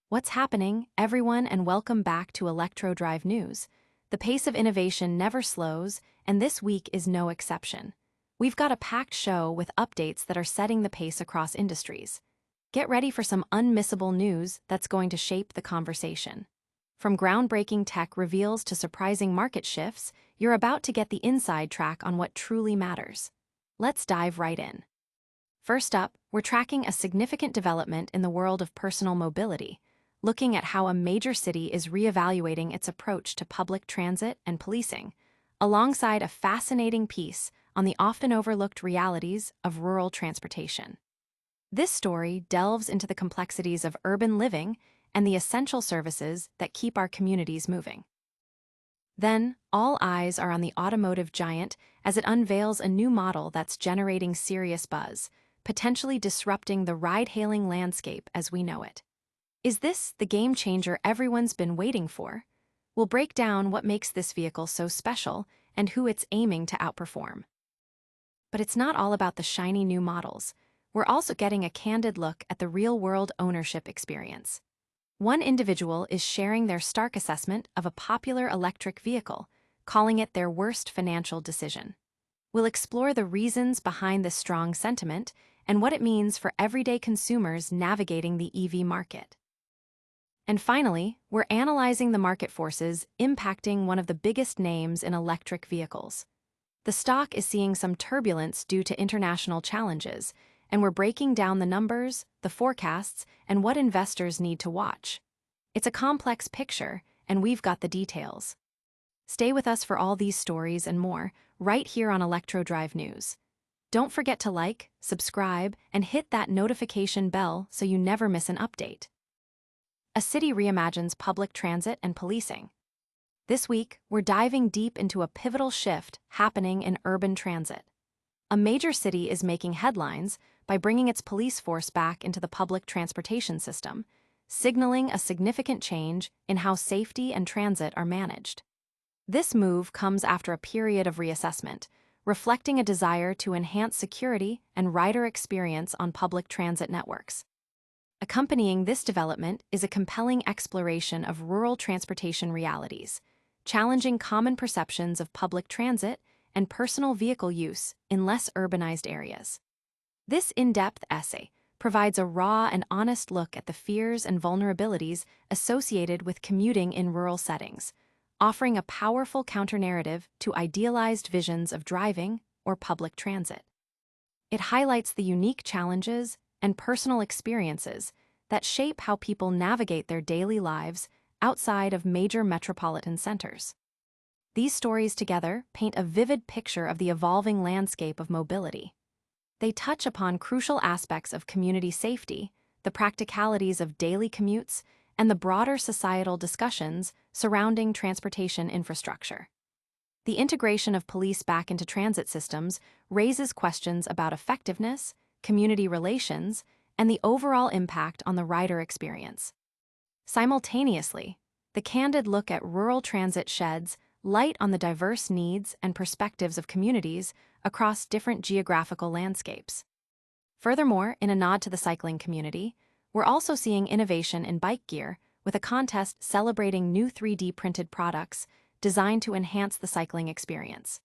What's happening, everyone, and welcome back to ElectroDrive News. The pace of innovation never slows, and this week is no exception. We've got a packed show with updates that are setting the pace across industries. Get ready for some unmissable news that's going to shape the conversation. From groundbreaking tech reveals to surprising market shifts, you're about to get the inside track on what truly matters. Let's dive right in. First up, we're tracking a significant development in the world of personal mobility, looking at how a major city is reevaluating its approach to public transit and policing, alongside a fascinating piece on the often overlooked realities of rural transportation. This story delves into the complexities of urban living and the essential services that keep our communities moving. Then, all eyes are on the automotive giant as it unveils a new model that's generating serious buzz, potentially disrupting the ride-hailing landscape as we know it. Is this the game changer everyone's been waiting for? We'll break down what makes this vehicle so special and who it's aiming to outperform. But it's not all about the shiny new models. We're also getting a candid look at the real-world ownership experience. One individual is sharing their stark assessment of a popular electric vehicle, calling it their worst financial decision. We'll explore the reasons behind this strong sentiment and what it means for everyday consumers navigating the EV market. And finally, we're analyzing the market forces impacting one of the biggest names in electric vehicles. The stock is seeing some turbulence due to international challenges, and we're breaking down the numbers, the forecasts, and what investors need to watch. It's a complex picture, and we've got the details. Stay with us for all these stories and more, right here on ElectroDrive News. Don't forget to like, subscribe, and hit that notification bell so you never miss an update. A city reimagines public transit and policing. This week, we're diving deep into a pivotal shift happening in urban transit. A major city is making headlines by bringing its police force back into the public transportation system, signaling a significant change in how safety and transit are managed. This move comes after a period of reassessment, reflecting a desire to enhance security and rider experience on public transit networks. Accompanying this development is a compelling exploration of rural transportation realities, challenging common perceptions of public transit and personal vehicle use in less urbanized areas. This in-depth essay provides a raw and honest look at the fears and vulnerabilities associated with commuting in rural settings, offering a powerful counter-narrative to idealized visions of driving or public transit. It highlights the unique challenges and personal experiences that shape how people navigate their daily lives outside of major metropolitan centers. These stories together paint a vivid picture of the evolving landscape of mobility. They touch upon crucial aspects of community safety, the practicalities of daily commutes, and the broader societal discussions surrounding transportation infrastructure. The integration of police back into transit systems raises questions about effectiveness, community relations, and the overall impact on the rider experience. Simultaneously, the candid look at rural transit sheds light on the diverse needs and perspectives of communities across different geographical landscapes. Furthermore, in a nod to the cycling community, we're also seeing innovation in bike gear with a contest celebrating new 3D printed products designed to enhance the cycling experience.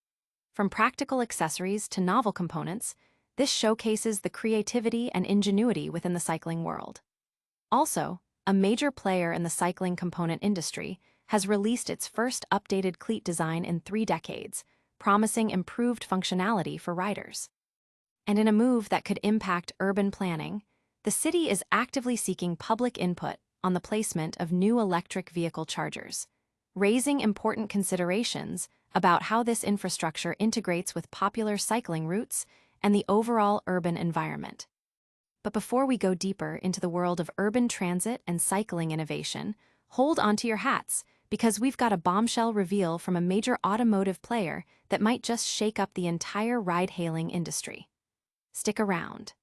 From practical accessories to novel components, this showcases the creativity and ingenuity within the cycling world. Also, a major player in the cycling component industry has released its first updated cleat design in 3 decades, promising improved functionality for riders. And in a move that could impact urban planning, the city is actively seeking public input on the placement of new electric vehicle chargers, raising important considerations about how this infrastructure integrates with popular cycling routes and the overall urban environment. But before we go deeper into the world of urban transit and cycling innovation, hold onto your hats, because we've got a bombshell reveal from a major automotive player that might just shake up the entire ride-hailing industry. Stick around.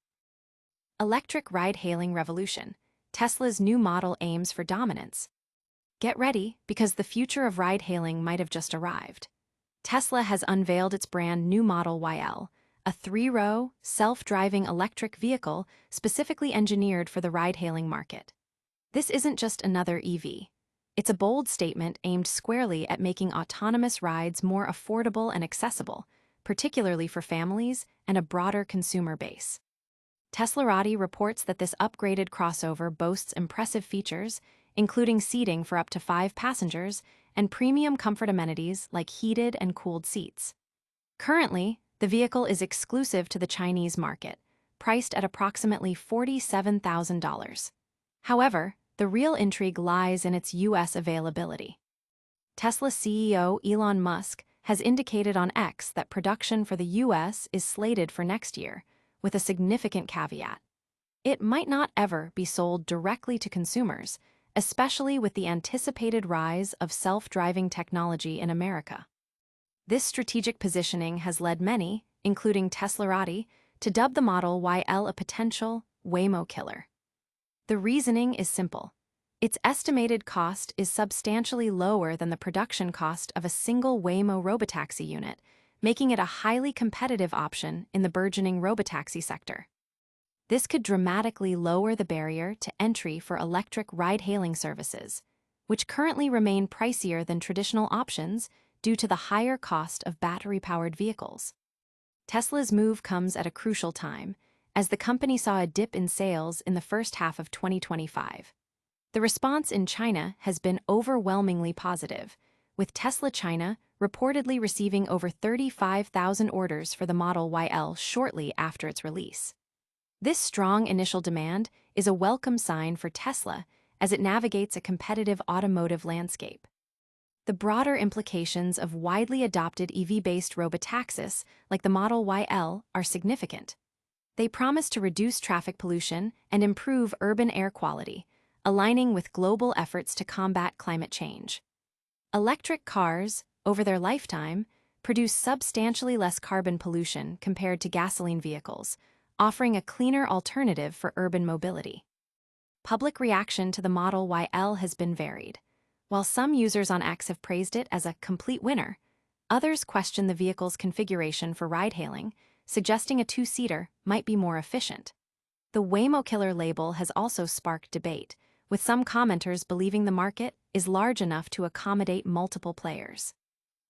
Electric ride-hailing revolution. Tesla's new model aims for dominance. Get ready, because the future of ride-hailing might have just arrived. Tesla has unveiled its brand new Model YL, a 3-row, self-driving electric vehicle specifically engineered for the ride-hailing market. This isn't just another EV. It's a bold statement aimed squarely at making autonomous rides more affordable and accessible, particularly for families and a broader consumer base. Teslarati reports that this upgraded crossover boasts impressive features, including seating for up to 5 passengers and premium comfort amenities like heated and cooled seats. Currently, the vehicle is exclusive to the Chinese market, priced at approximately $47,000. However, the real intrigue lies in its U.S. availability. Tesla CEO Elon Musk has indicated on X that production for the U.S. is slated for next year, with a significant caveat. It might not ever be sold directly to consumers, especially with the anticipated rise of self-driving technology in America. This strategic positioning has led many, including Teslarati, to dub the Model YL a potential Waymo killer. The reasoning is simple. Its estimated cost is substantially lower than the production cost of a single Waymo Robotaxi unit, making it a highly competitive option in the burgeoning Robotaxi sector. This could dramatically lower the barrier to entry for electric ride-hailing services, which currently remain pricier than traditional options due to the higher cost of battery-powered vehicles. Tesla's move comes at a crucial time, as the company saw a dip in sales in the first half of 2025. The response in China has been overwhelmingly positive, with Tesla China reportedly receiving over 35,000 orders for the Model YL shortly after its release. This strong initial demand is a welcome sign for Tesla as it navigates a competitive automotive landscape. The broader implications of widely adopted EV-based robotaxis like the Model YL are significant. They promise to reduce traffic pollution and improve urban air quality, aligning with global efforts to combat climate change. Electric cars, over their lifetime, produce substantially less carbon pollution compared to gasoline vehicles, offering a cleaner alternative for urban mobility. Public reaction to the Model YL has been varied. While some users on X have praised it as a complete winner, others question the vehicle's configuration for ride-hailing, suggesting a two-seater might be more efficient. The Waymo killer label has also sparked debate, with some commenters believing the market is large enough to accommodate multiple players.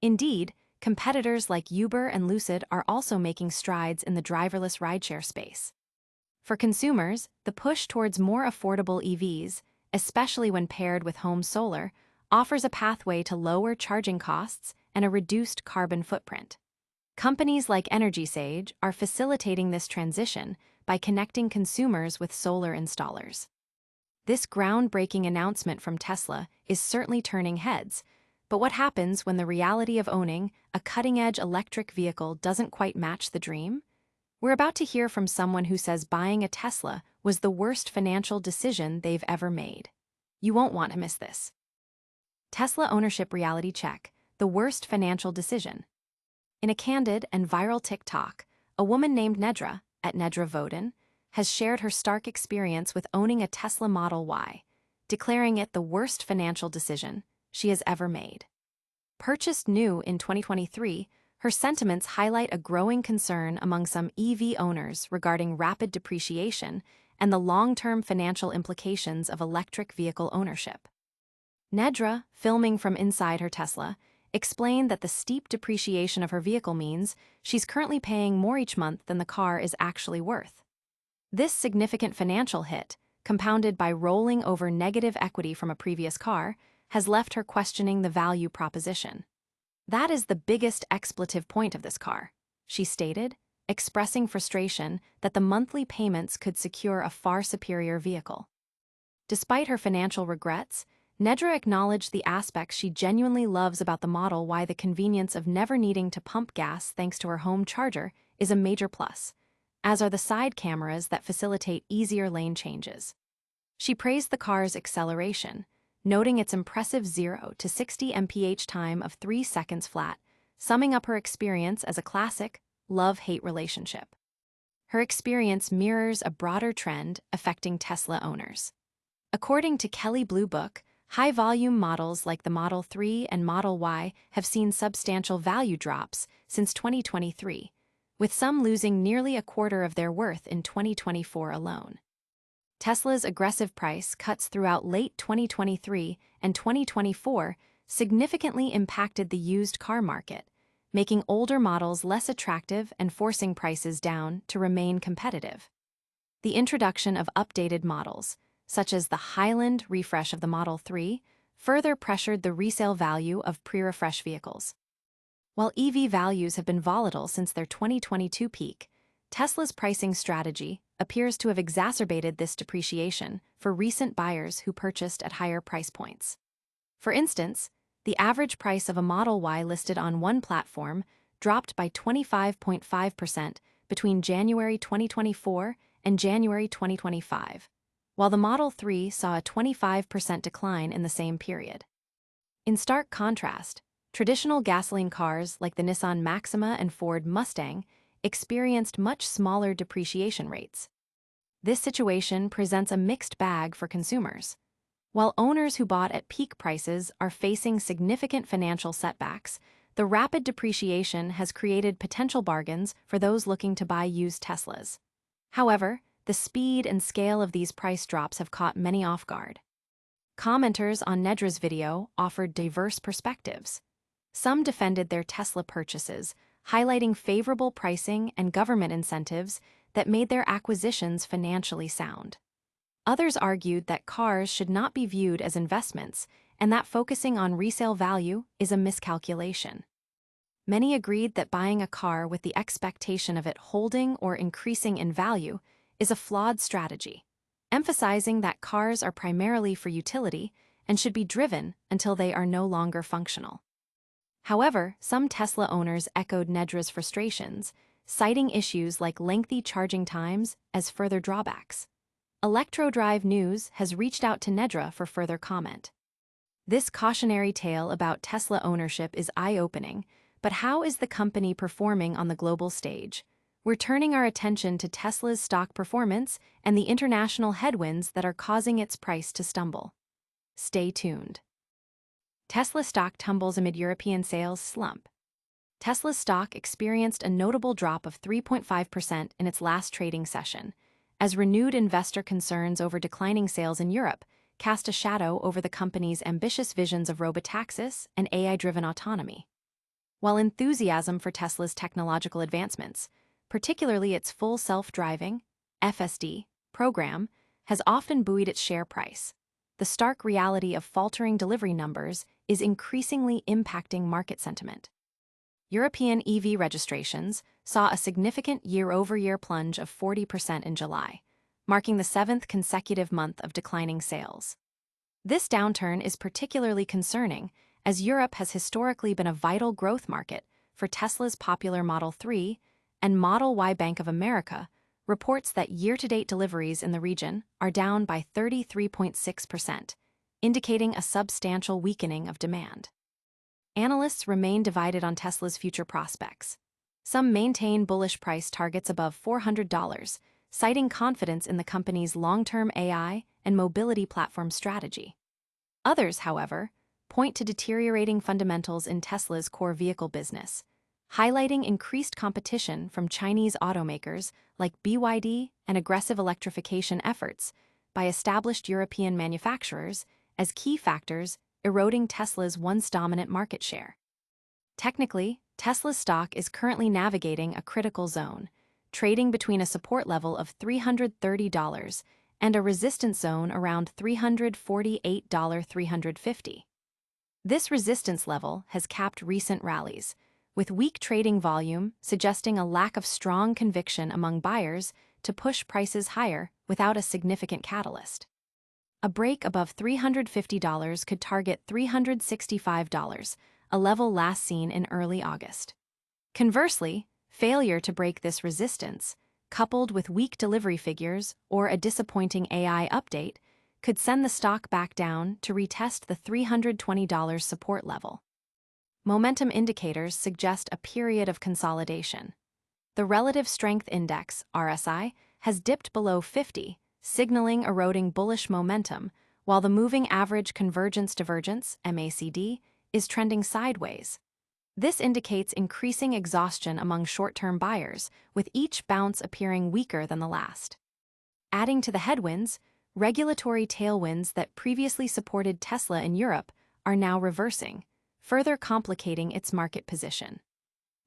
Indeed, competitors like Uber and Lucid are also making strides in the driverless rideshare space. For consumers, the push towards more affordable EVs, especially when paired with home solar, offers a pathway to lower charging costs and a reduced carbon footprint. Companies like EnergySage are facilitating this transition by connecting consumers with solar installers. This groundbreaking announcement from Tesla is certainly turning heads, but what happens when the reality of owning a cutting-edge electric vehicle doesn't quite match the dream? We're about to hear from someone who says buying a Tesla was the worst financial decision they've ever made. You won't want to miss this. Tesla ownership reality check, the worst financial decision. In a candid and viral TikTok, a woman named Nedra, at Nedra Voden, has shared her stark experience with owning a Tesla Model Y, declaring it the worst financial decision she has ever made. Purchased new in 2023, her sentiments highlight a growing concern among some EV owners regarding rapid depreciation and the long-term financial implications of electric vehicle ownership. Nedra, filming from inside her Tesla, explained that the steep depreciation of her vehicle means she's currently paying more each month than the car is actually worth. This significant financial hit, compounded by rolling over negative equity from a previous car, has left her questioning the value proposition. "That is the biggest expletive point of this car," she stated, expressing frustration that the monthly payments could secure a far superior vehicle. Despite her financial regrets, Nedra acknowledged the aspects she genuinely loves about the Model Y. The convenience of never needing to pump gas thanks to her home charger is a major plus, as are the side cameras that facilitate easier lane changes. She praised the car's acceleration, noting its impressive 0 to 60 mph time of 3 seconds flat, summing up her experience as a classic love-hate relationship. Her experience mirrors a broader trend affecting Tesla owners. According to Kelley Blue Book, high-volume models like the Model 3 and Model Y have seen substantial value drops since 2023, with some losing nearly a quarter of their worth in 2024 alone. Tesla's aggressive price cuts throughout late 2023 and 2024 significantly impacted the used car market, making older models less attractive and forcing prices down to remain competitive. The introduction of updated models, such as the Highland refresh of the Model 3, further pressured the resale value of pre-refresh vehicles. While EV values have been volatile since their 2022 peak, Tesla's pricing strategy appears to have exacerbated this depreciation for recent buyers who purchased at higher price points. For instance, the average price of a Model Y listed on one platform dropped by 25.5% between January 2024 and January 2025, while the Model 3 saw a 25% decline in the same period. In stark contrast, traditional gasoline cars like the Nissan Maxima and Ford Mustang experienced much smaller depreciation rates. This situation presents a mixed bag for consumers. While owners who bought at peak prices are facing significant financial setbacks, the rapid depreciation has created potential bargains for those looking to buy used Teslas. However, the speed and scale of these price drops have caught many off guard. Commenters on Nedra's video offered diverse perspectives. Some defended their Tesla purchases, highlighting favorable pricing and government incentives that made their acquisitions financially sound. Others argued that cars should not be viewed as investments and that focusing on resale value is a miscalculation. Many agreed that buying a car with the expectation of it holding or increasing in value is a flawed strategy, emphasizing that cars are primarily for utility and should be driven until they are no longer functional. However, some Tesla owners echoed Nedra's frustrations, citing issues like lengthy charging times as further drawbacks. ElectroDrive News has reached out to Nedra for further comment. This cautionary tale about Tesla ownership is eye-opening, but how is the company performing on the global stage? We're turning our attention to Tesla's stock performance and the international headwinds that are causing its price to stumble. Stay tuned. Tesla stock tumbles amid European sales slump. Tesla's stock experienced a notable drop of 3.5% in its last trading session, as renewed investor concerns over declining sales in Europe cast a shadow over the company's ambitious visions of Robotaxis and AI-driven autonomy. While enthusiasm for Tesla's technological advancements, particularly its full self-driving (FSD) program, has often buoyed its share price, the stark reality of faltering delivery numbers is increasingly impacting market sentiment. European EV registrations saw a significant year-over-year plunge of 40% in July, marking the 7th consecutive month of declining sales. This downturn is particularly concerning, as Europe has historically been a vital growth market for Tesla's popular Model 3, and Model Y. Bank of America reports that year-to-date deliveries in the region are down by 33.6%, indicating a substantial weakening of demand. Analysts remain divided on Tesla's future prospects. Some maintain bullish price targets above $400, citing confidence in the company's long-term AI and mobility platform strategy. Others, however, point to deteriorating fundamentals in Tesla's core vehicle business, highlighting increased competition from Chinese automakers like BYD and aggressive electrification efforts by established European manufacturers as key factors eroding Tesla's once dominant market share. Technically, Tesla's stock is currently navigating a critical zone, trading between a support level of $330 and a resistance zone around $348-350. This resistance level has capped recent rallies, with weak trading volume suggesting a lack of strong conviction among buyers to push prices higher without a significant catalyst. A break above $350 could target $365, a level last seen in early August. Conversely, failure to break this resistance, coupled with weak delivery figures or a disappointing AI update, could send the stock back down to retest the $320 support level. Momentum indicators suggest a period of consolidation. The Relative Strength Index, RSI, has dipped below 50, signaling eroding bullish momentum, while the Moving Average Convergence Divergence, MACD, is trending sideways. This indicates increasing exhaustion among short-term buyers, with each bounce appearing weaker than the last. Adding to the headwinds, regulatory tailwinds that previously supported Tesla in Europe are now reversing, further complicating its market position.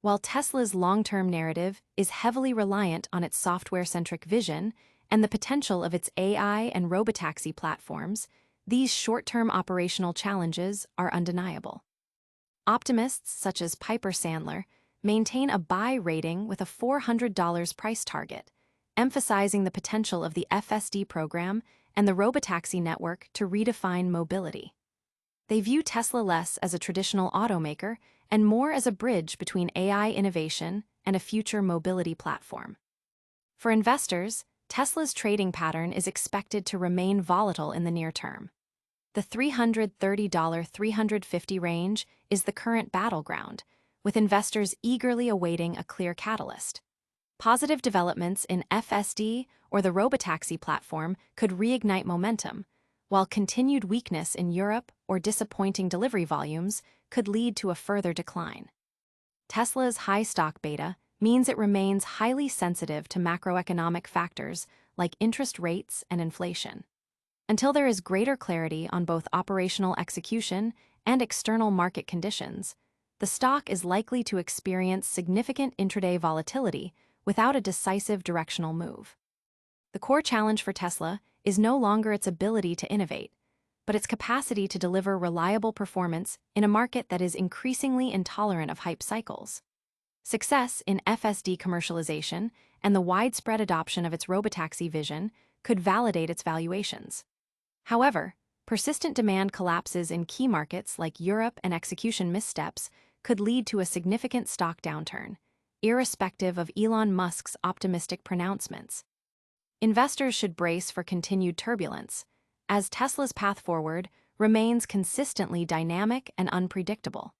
While Tesla's long-term narrative is heavily reliant on its software-centric vision and the potential of its AI and Robotaxi platforms, these short-term operational challenges are undeniable. Optimists such as Piper Sandler maintain a buy rating with a $400 price target, emphasizing the potential of the FSD program and the Robotaxi network to redefine mobility. They view Tesla less as a traditional automaker and more as a bridge between AI innovation and a future mobility platform. For investors, Tesla's trading pattern is expected to remain volatile in the near term. The $330–350 range is the current battleground, with investors eagerly awaiting a clear catalyst. Positive developments in FSD or the Robotaxi platform could reignite momentum, while continued weakness in Europe or disappointing delivery volumes could lead to a further decline. Tesla's high stock beta means it remains highly sensitive to macroeconomic factors like interest rates and inflation. Until there is greater clarity on both operational execution and external market conditions, the stock is likely to experience significant intraday volatility without a decisive directional move. The core challenge for Tesla is no longer its ability to innovate, but its capacity to deliver reliable performance in a market that is increasingly intolerant of hype cycles. Success in FSD commercialization and the widespread adoption of its Robotaxi vision could validate its valuations. However, persistent demand collapses in key markets like Europe and execution missteps could lead to a significant stock downturn, irrespective of Elon Musk's optimistic pronouncements. Investors should brace for continued turbulence, as Tesla's path forward remains consistently dynamic and unpredictable.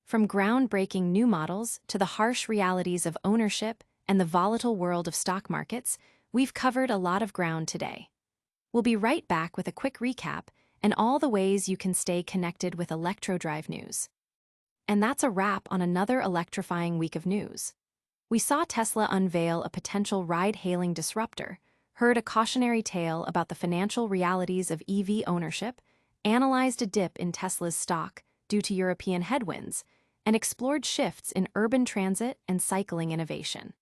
From groundbreaking new models to the harsh realities of ownership and the volatile world of stock markets, we've covered a lot of ground today. We'll be right back with a quick recap and all the ways you can stay connected with ElectroDrive news. And that's a wrap on another electrifying week of news. We saw Tesla unveil a potential ride-hailing disruptor, heard a cautionary tale about the financial realities of EV ownership, analyzed a dip in Tesla's stock due to European headwinds, and explored shifts in urban transit and cycling innovation.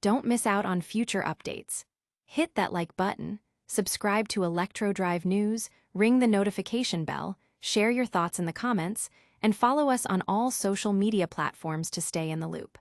Don't miss out on future updates. Hit that like button, subscribe to ElectroDrive News, ring the notification bell, share your thoughts in the comments, and follow us on all social media platforms to stay in the loop.